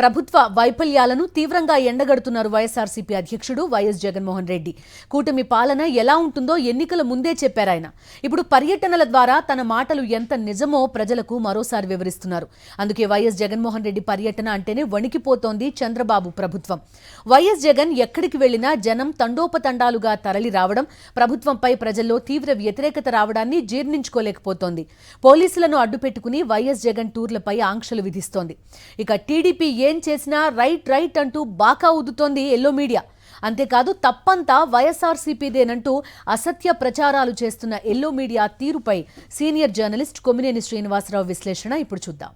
ప్రభుత్వ వైఫల్యాలను తీవ్రంగా ఎండగడుతున్నారు వైఎస్ఆర్సీపీ అధ్యక్షుడు వైఎస్ జగన్మోహన్ రెడ్డి. కూటమి పాలన ఎలా ఉంటుందో ఎన్నికల ముందే చెప్పారాయన. ఇప్పుడు పర్యటనల ద్వారా తన మాటలు ఎంత నిజమో ప్రజలకు మరోసారి వివరిస్తున్నారు. అందుకే వైఎస్ జగన్మోహన్ రెడ్డి పర్యటన అంటేనే వణికిపోతోంది చంద్రబాబు ప్రభుత్వం. వైఎస్ జగన్ ఎక్కడికి వెళ్లినా జనం తండోపతండాలుగా తరలి రావడం ప్రభుత్వంపై ప్రజల్లో తీవ్ర వ్యతిరేకత రావడాన్ని జీర్ణించుకోలేకపోతోంది. పోలీసులను అడ్డుపెట్టుకుని వైఎస్ జగన్ టూర్లపై ఆంక్షలు విధిస్తోంది. ఇక టీడీపీ ఏం చేసినా రైట్ అంటూ బాకా ఊదుతోంది ఎల్లో మీడియా. అంతేకాదు తప్పంతా వైఎస్ఆర్సీపీదేనంటూ అసత్య ప్రచారాలు చేస్తున్న ఎల్లో మీడియా తీరుపై సీనియర్ జర్నలిస్ట్ కొమ్మినేని శ్రీనివాసరావు విశ్లేషణ ఇప్పుడు చూద్దాం.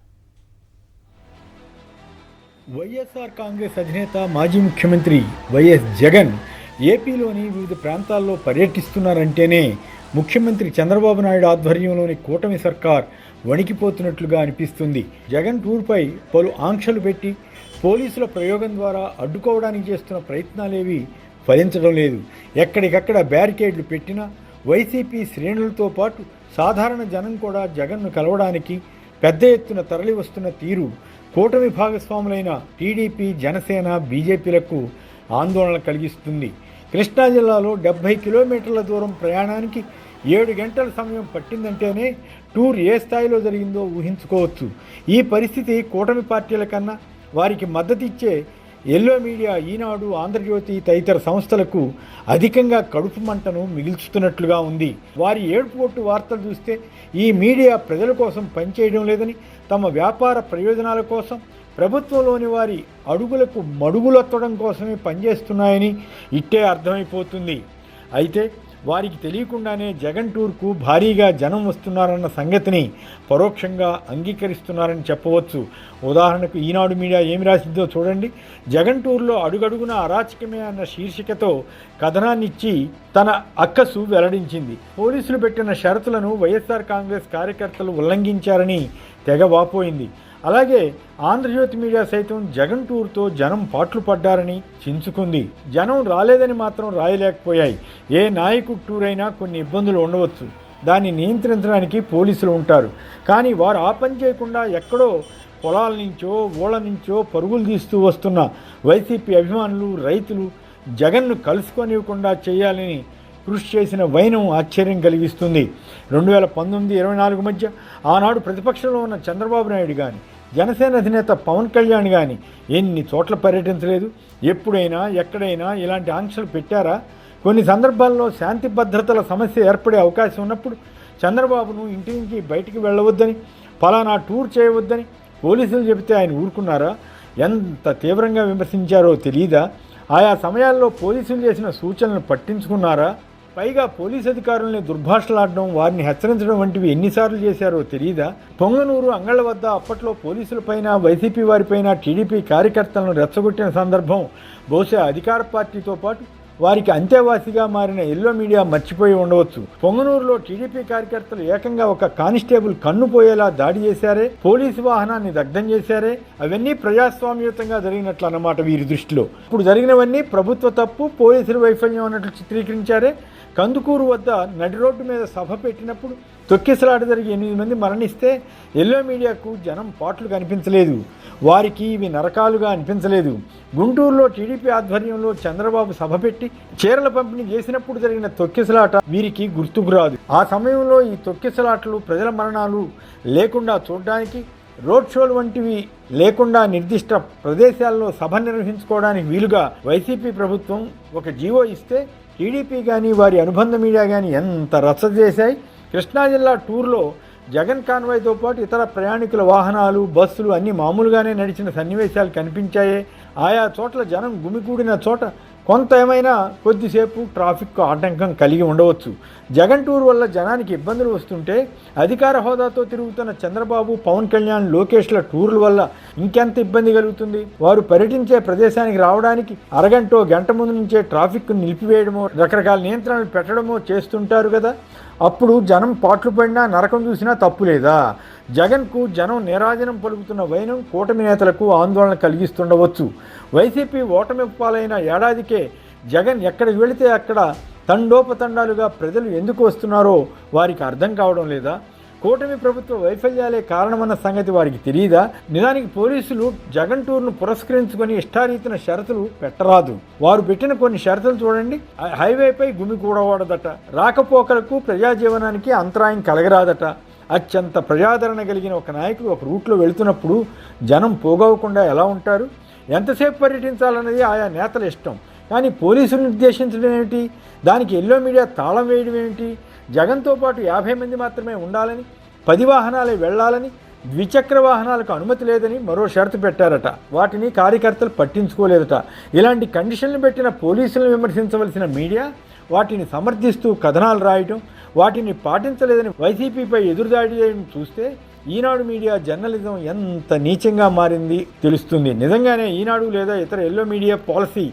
వైఎస్ఆర్ కాంగ్రెస్ అధినేత మాజీ ముఖ్యమంత్రి వైఎస్ జగన్ ఏపీలోని వివిధ ప్రాంతాల్లో పర్యటిస్తున్నారంటేనే ముఖ్యమంత్రి చంద్రబాబు నాయుడు ఆధ్వర్యంలోని కూటమి సర్కార్ వణికిపోతున్నట్లుగా అనిపిస్తుంది. జగన్ టూర్పై పలు ఆంక్షలు పెట్టి పోలీసుల ప్రయోగం ద్వారా అడ్డుకోవడానికి చేస్తున్న ప్రయత్నాలేవి ఫలించడం లేదు. ఎక్కడికక్కడ బ్యారికేడ్లు పెట్టినా వైసీపీ శ్రేణులతో పాటు సాధారణ జనం కూడా జగన్ను కలవడానికి పెద్ద ఎత్తున తరలి వస్తున్న తీరు కూటమి భాగస్వాములైన టీడీపీ, జనసేన, బీజేపీలకు ఆందోళన కలిగిస్తుంది. కృష్ణా జిల్లాలో 70 కిలోమీటర్ల దూరం ప్రయాణానికి 7 గంటల సమయం పట్టిందంటేనే టూర్ ఏ స్థాయిలో జరిగిందో ఊహించుకోవచ్చు. ఈ పరిస్థితి కూటమి పార్టీల కన్నా వారికి మద్దతిచ్చే ఎల్లో మీడియా, ఈనాడు, ఆంధ్రజ్యోతి తదితర సంస్థలకు అధికంగా కడుపు మంటను మిగిల్చుతున్నట్లుగా ఉంది. వారి ఏడుపుగొట్టు వార్తలు చూస్తే ఈ మీడియా ప్రజల కోసం పనిచేయడం లేదని, తమ వ్యాపార ప్రయోజనాల కోసం, ప్రభుత్వంలోని వారి అడుగులకు మడుగులొత్తడం కోసమే పనిచేస్తున్నాయని ఇట్టే అర్థమైపోతుంది. అయితే వారికి తెలియకుండానే జగన్ టూర్కు భారీగా జనం వస్తున్నారన్న సంగతిని పరోక్షంగా అంగీకరిస్తున్నారని చెప్పవచ్చు. ఉదాహరణకు ఈనాడు మీడియా ఏమి రాసిందో చూడండి. జగన్ టూర్లో అడుగడుగున అరాచకమే అన్న శీర్షికతో కథనాన్నిచ్చి తన అక్కసు వెల్లడించింది. పోలీసులు పెట్టిన షరతులను వైఎస్ఆర్ కాంగ్రెస్ కార్యకర్తలు ఉల్లంఘించారని తెగ వాపోయింది. అలాగే ఆంధ్రజ్యోతి మీడియా సైతం జగన్ టూర్తో జనం పాట్లు పడ్డారని చించుకుంది. జనం రాలేదని మాత్రం రాయలేకపోయాయి. ఏ నాయకుడు టూర్ అయినా కొన్ని ఇబ్బందులు ఉండవచ్చు. దాన్ని నియంత్రించడానికి పోలీసులు ఉంటారు. కానీ వారు ఆ పని చేయకుండా ఎక్కడో పొలాల నుంచో ఊళ్ళ నుంచో పరుగులు తీస్తూ వస్తున్న వైసీపీ అభిమానులు, రైతులు జగన్ను కలుసుకొనివ్వకుండా చేయాలని కృషి చేసిన వైనం ఆశ్చర్యం కలిగిస్తుంది. 2019-24 మధ్య ఆనాడు ప్రతిపక్షంలో ఉన్న చంద్రబాబు నాయుడు కానీ, జనసేన అధినేత పవన్ కళ్యాణ్ కానీ ఎన్ని చోట్ల పర్యటించలేదు. ఎప్పుడైనా ఎక్కడైనా ఇలాంటి ఆంక్షలు పెట్టారా? కొన్ని సందర్భాల్లో శాంతి భద్రతల సమస్య ఏర్పడే అవకాశం ఉన్నప్పుడు చంద్రబాబును ఇంటి నుంచి బయటికి వెళ్ళవద్దని, ఫలానా టూర్ చేయవద్దని పోలీసులు చెబితే ఆయన ఊరుకున్నారా? ఎంత తీవ్రంగా విమర్శించారో తెలీదా? ఆయా సమయాల్లో పోలీసులు చేసిన సూచనలను పట్టించుకున్నారా? పైగా పోలీసు అధికారుల్ని దుర్భాషలాడడం, వారిని హెచ్చరించడం వంటివి ఎన్నిసార్లు చేశారో తెలియదా? పొంగనూరు, అంగళ్ళ వద్ద అప్పట్లో పోలీసులపైన, వైసీపీ వారిపైన టీడీపీ కార్యకర్తలను రెచ్చగొట్టిన సందర్భం బహుశా అధికార పార్టీతో పాటు వారికి అంతేవాసిగా మారిన ఎల్లో మీడియా మర్చిపోయి ఉండవచ్చు. పొంగనూరులో టీడీపీ కార్యకర్తలు ఏకంగా ఒక కానిస్టేబుల్ కన్ను పోయేలా దాడి చేశారే, పోలీసు వాహనాన్ని దగ్ధం చేశారే, అవన్నీ ప్రజాస్వామ్యయుతంగా జరిగినట్లు అన్నమాట వీరి దృష్టిలో. ఇప్పుడు జరిగినవన్నీ ప్రభుత్వ తప్పు, పోలీసుల వైఫల్యం అన్నట్లు చిత్రీకరించారే. కందుకూరు వద్ద నడి రోడ్డు మీద సభ పెట్టినప్పుడు తొక్కిసలాట జరిగి 8 మంది మరణిస్తే ఎల్లో మీడియాకు జనం పాట్లు కనిపించలేదు. వారికి ఇవి నరకాలుగా అనిపించలేదు. గుంటూరులో టీడీపీ ఆధ్వర్యంలో చంద్రబాబు సభ పెట్టి చీరల పంపిణీ చేసినప్పుడు జరిగిన తొక్కిసలాట వీరికి గుర్తుకు రాదు. ఆ సమయంలో ఈ తొక్కిసలాటలు, ప్రజల మరణాలు లేకుండా చూడడానికి, రోడ్ షోలు వంటివి లేకుండా నిర్దిష్ట ప్రదేశాల్లో సభ నిర్వహించుకోవడానికి వీలుగా వైసీపీ ప్రభుత్వం ఒక జీవో ఇస్తే టీడీపీ కానీ వారి అనుబంధ మీడియా కానీ ఎంత రచ్చ చేశాయి. కృష్ణా జిల్లా టూర్లో జగన్ కాన్వాయ్తో పాటు ఇతర ప్రయాణికుల వాహనాలు, బస్సులు అన్నీ మామూలుగానే నడిచిన సన్నివేశాలు కనిపించాయే. ఆయా చోట్ల జనం గుమికూడిన చోట కొంత ఏమైనా కొద్దిసేపు ట్రాఫిక్ ఆటంకం కలిగి ఉండవచ్చు. జగన్ టూర్ వల్ల జనానికి ఇబ్బందులు వస్తుంటే అధికార హోదాతో తిరుగుతున్న చంద్రబాబు, పవన్ కళ్యాణ్, లోకేష్ల టూర్ల వల్ల ఇంకెంత ఇబ్బంది కలుగుతుంది? వారు పర్యటించే ప్రదేశానికి రావడానికి అరగంటో గంట ముందు నుంచే ట్రాఫిక్ నిలిపివేయడమో, రకరకాల నియంత్రణలు పెట్టడమో చేస్తుంటారు కదా. అప్పుడు జనం పాట్లు పడినా, నరకం చూసినా తప్పు లేదా? జగన్కు జనం నీరాజనం పలుకుతున్న వైనం కూటమి నేతలకు ఆందోళన కలిగిస్తుండవచ్చు. వైసీపీ ఓటమి పాలైన ఏడాదికే జగన్ ఎక్కడికి వెళితే అక్కడ తండోపతండాలుగా ప్రజలు ఎందుకు వస్తున్నారో వారికి అర్థం కావడం లేదా? కూటమి ప్రభుత్వ వైఫల్యాలే కారణమన్న సంగతి వారికి తెలియదా? నిజానికి పోలీసులు జగన్ టూర్ను పురస్కరించుకొని ఇష్టారీతిన షరతులు పెట్టరాదు. వారు పెట్టిన కొన్ని షరతులు చూడండి. హైవేపై గుమి కూడకూడదట, రాకపోకలకు ప్రజాజీవనానికి అంతరాయం కలగరాదట, అత్యంత ప్రజాదరణ కలిగిన ఒక నాయకుడు ఒక రూట్లో వెళుతున్నప్పుడు జనం పోగవకుండా ఎలా ఉంటారు, ఎంతసేపు పర్యటించాలన్నది ఆయా నేతల ఇష్టం. కానీ పోలీసులు నిర్దేశించడం ఏమిటి, దానికి ఎల్లో మీడియా తాళం వేయడం ఏమిటి, జగన్తో పాటు 50 మంది మాత్రమే ఉండాలని, 10 వాహనాలే వెళ్లాలని, ద్విచక్ర వాహనాలకు అనుమతి లేదని మరో షరతు పెట్టారట. వాటిని కార్యకర్తలు పట్టించుకోలేదట. ఇలాంటి కండిషన్లు పెట్టిన పోలీసులను విమర్శించవలసిన మీడియా వాటిని సమర్థిస్తూ కథనాలు రాయటం, వాటిని పాటించలేదని వైసీపీపై ఎదురుదాడి చేయడం చూస్తే ఈనాడు మీడియా జర్నలిజం ఎంత నీచంగా మారింది తెలుస్తుంది. నిజంగానే ఈనాడు లేదా ఇతర ఎల్లో మీడియా పాలసీ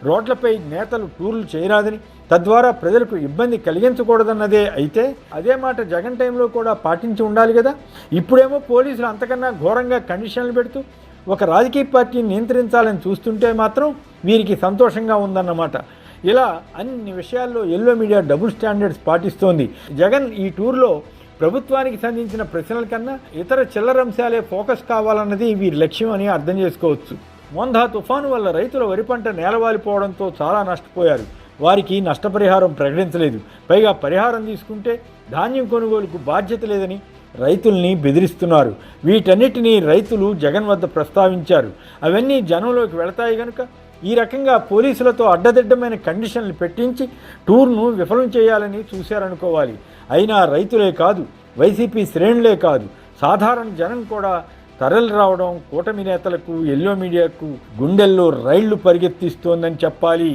రోడ్లపై నేతలు టూర్లు చేయరాదని, తద్వారా ప్రజలకు ఇబ్బంది కలిగించకూడదన్నదే అయితే అదే మాట జగన్ టైంలో కూడా పాటించి ఉండాలి కదా. ఇప్పుడేమో పోలీసులు అంతకన్నా ఘోరంగా కండిషన్లు పెడుతూ ఒక రాజకీయ పార్టీని నియంత్రించాలని చూస్తుంటే మాత్రం వీరికి సంతోషంగా ఉందన్నమాట. ఇలా అన్ని విషయాల్లో ఎల్లో మీడియా డబుల్ స్టాండర్డ్స్ పాటిస్తోంది. జగన్ ఈ టూర్లో ప్రభుత్వానికి సంబంధించిన ప్రశ్నల కన్నా ఇతర చిల్లర అంశాలే ఫోకస్ కావాలన్నది వీరి లక్ష్యం అని అర్థం చేసుకోవచ్చు. మొందా తుఫాను వల్ల రైతుల వరి పంట నేలవాలిపోవడంతో చాలా నష్టపోయారు. వారికి నష్టపరిహారం ప్రకటించలేదు. పైగా పరిహారం తీసుకుంటే ధాన్యం కొనుగోలుకు బాధ్యత లేదని రైతుల్ని బెదిరిస్తున్నారు. వీటన్నిటినీ రైతులు జగన్ వద్ద ప్రస్తావించారు. అవన్నీ జనంలోకి వెళతాయి కనుక ఈ రకంగా పోలీసులతో అడ్డదిడ్డమైన కండిషన్లు పెట్టించి టూర్ను విఫలం చేయాలని చూశారనుకోవాలి. అయినా రైతులే కాదు, వైసీపీ శ్రేణులే కాదు, సాధారణ జనం కూడా తరలి రావడం కూటమి నేతలకు ఎల్లో మీడియాకు గుండెల్లో రైళ్లు పరిగెత్తిస్తోందని చెప్పాలి.